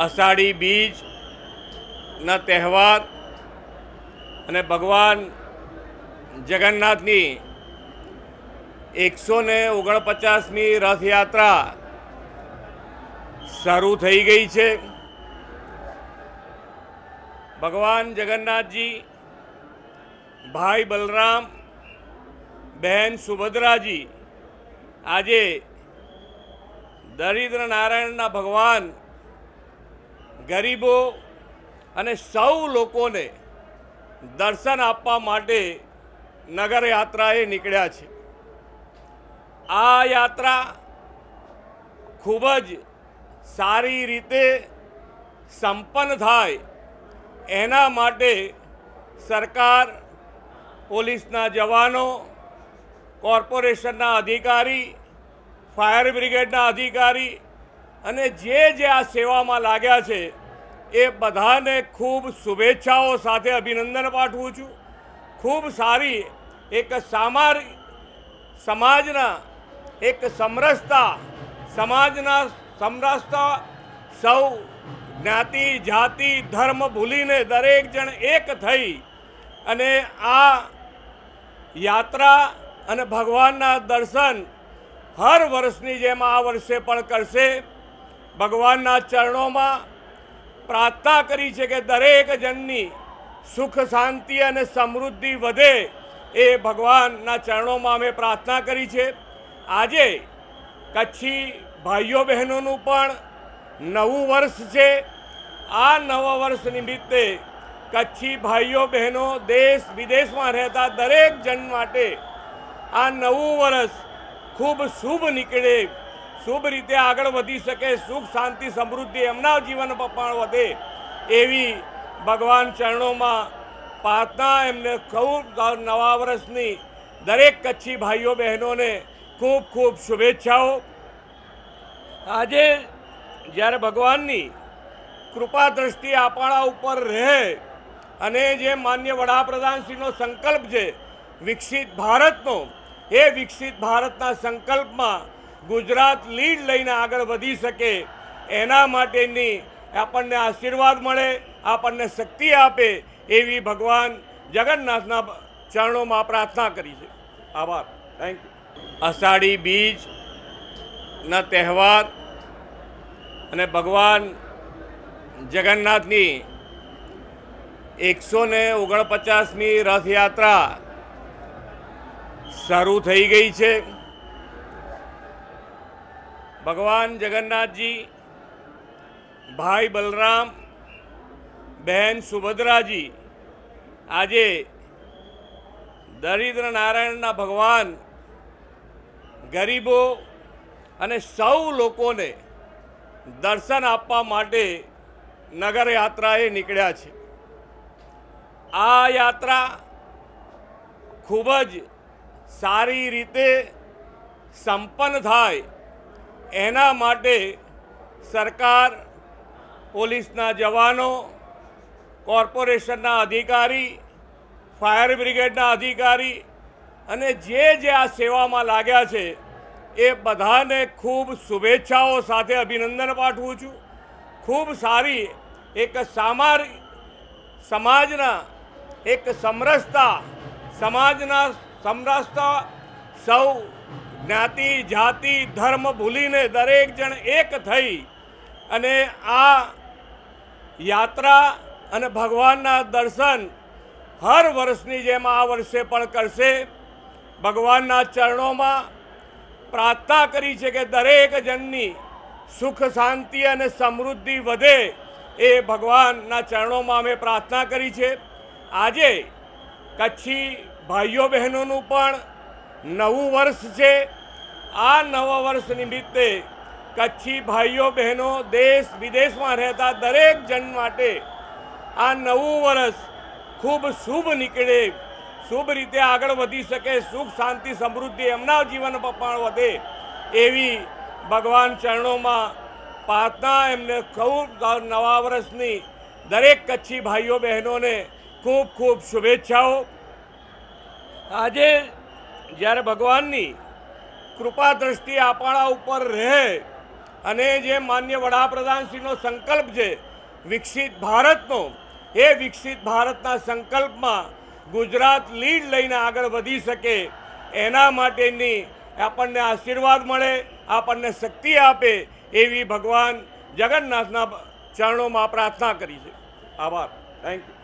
અષાઢી બીજના તહેવાર અને ભગવાન જગન્નાથની 149મી રથયાત્રા શરૂ થઈ ગઈ છે. ભગવાન જગન્નાથજી, ભાઈ બલરામ, બહેન સુભદ્રાજી આજે દરિદ્ર નારાયણના ભગવાન ગરીબો અને સૌ લોકોને દર્શન આપવા માટે નગર યાત્રાએ નીકળ્યા છે. આ યાત્રા ખૂબ જ સારી રીતે સંપન્ન થાય એના માટે સરકાર, પોલીસના જવાનો, કોર્પોરેશનના અધિકારી, ફાયર બ્રિગેડના અધિકારી અને જે આ સેવામાં લાગ્યા છે એ બધાને ખૂબ શુભેચ્છાઓ સાથે અભિનંદન પાઠવું છું. ખૂબ સારી એક સમાજના એક સમરસતા, સમાજના સમરસતા, સૌ જ્ઞાતિ જાતિ ધર્મ ભૂલીને દરેક જણ એક થઈ અને આ યાત્રા અને ભગવાનના દર્શન હર વર્ષની જેમ આ વર્ષે પણ કરશે. ભગવાનના ચરણોમાં પ્રાર્થના કરી છે કે દરેક જણની સુખ શાંતિ અને સમૃદ્ધિ વધે, એ ભગવાનના ચરણોમાં અમે પ્રાર્થના કરી છે. આજે કચ્છી ભાઈઓ બહેનોનું પણ નવું વર્ષ છે. આ નવા વર્ષ નિમિત્તે કચ્છી ભાઈઓ બહેનો, દેશ વિદેશમાં રહેતા દરેક જણ માટે આ નવું વર્ષ ખૂબ શુભ નીકળે, શુભ રીતે આગળ વધી શકે, સુખ શાંતિ સમૃદ્ધિ એમના જીવનમાં પણ વધે એવી ભગવાન ચરણોમાં પ્રાર્થના. એમને ખૂબ નવા વર્ષની દરેક કચ્છી ભાઈઓ બહેનોને ખૂબ ખૂબ શુભેચ્છાઓ. આજે જ્યારે ભગવાનની કૃપા દ્રષ્ટિ આપણા ઉપર રહે અને જે માન્ય વડાપ્રધાનશ્રીનો સંકલ્પ છે વિકસિત ભારતનો, એ વિકસિત ભારતના સંકલ્પમાં ગુજરાત લીડ લઈને આગળ વધી શકે એના માટેની આપણને આશીર્વાદ મળે, આપણને શક્તિ આપે એવી ભગવાન જગન્નાથના ચરણોમાં પ્રાર્થના કરી છે. આભાર. Thank you. અષાઢી બીજના તહેવાર અને ભગવાન જગન્નાથની 149મી રથયાત્રા શરૂ થઈ ગઈ છે. ભગવાન જગન્નાથજી, ભાઈ બલરામ, બહેન સુભદ્રાજી આજે દરિદ્ર નારાયણના ભગવાન ગરીબો અને સૌ લોકોને દર્શન આપવા માટે નગર યાત્રાએ નીકળ્યા છે. આ યાત્રા ખૂબ જ સારી રીતે સંપન્ન થાય એના માટે સરકાર, પોલીસના જવાનો, કોર્પોરેશનના અધિકારી, ફાયર બ્રિગેડના અધિકારી અને જે આ સેવામાં લાગ્યા છે એ બધાને ખૂબ શુભેચ્છાઓ સાથે અભિનંદન પાઠવું છું. ખૂબ સારી એક સમાજના એક સમરસતા, સમાજના સમરસતા, સૌ જ્ઞાતિ જાતિ ધર્મ ભૂલીને દરેક જણ એક થઈ અને આ યાત્રા અને ભગવાનના દર્શન હર વર્ષની જેમ આ વર્ષે પણ કરશે. ભગવાનના ચરણોમાં પ્રાર્થના કરી છે કે દરેક જણની સુખ શાંતિ અને સમૃદ્ધિ વધે, એ ભગવાનના ચરણોમાં અમે પ્રાર્થના કરી છે. આજે કચ્છી ભાઈઓ બહેનોનું પણ નવું વર્ષ છે. આ નવા વર્ષ નિમિત્તે કચ્છી ભાઈઓ બહેનો, દેશ વિદેશમાં રહેતા દરેક જણ માટે આ નવું વર્ષ ખૂબ શુભ નીકળે, શુભ રીતે આગળ વધી શકે, સુખ શાંતિ સમૃદ્ધિ એમના જીવનમાં પણ વધે એવી ભગવાન ચરણોમાં પ્રાર્થના. એમને ખૂબ નવા વર્ષની દરેક કચ્છી ભાઈઓ બહેનોને ખૂબ ખૂબ શુભેચ્છાઓ. આજે જ્યારે ભગવાનની કૃપા દ્રષ્ટિ આપણા ઉપર રહે અને જે માન્ય વડાપ્રધાનશ્રીનો સંકલ્પ છે વિકસિત ભારતનો, એ વિકસિત ભારતના સંકલ્પમાં ગુજરાત લીડ લઈને આગળ વધી શકે એના માટેની આપણને આશીર્વાદ મળે, આપણને શક્તિ આપે એવી ભગવાન જગન્નાથના ચરણોમાં પ્રાર્થના કરી છે. આભાર. Thank you.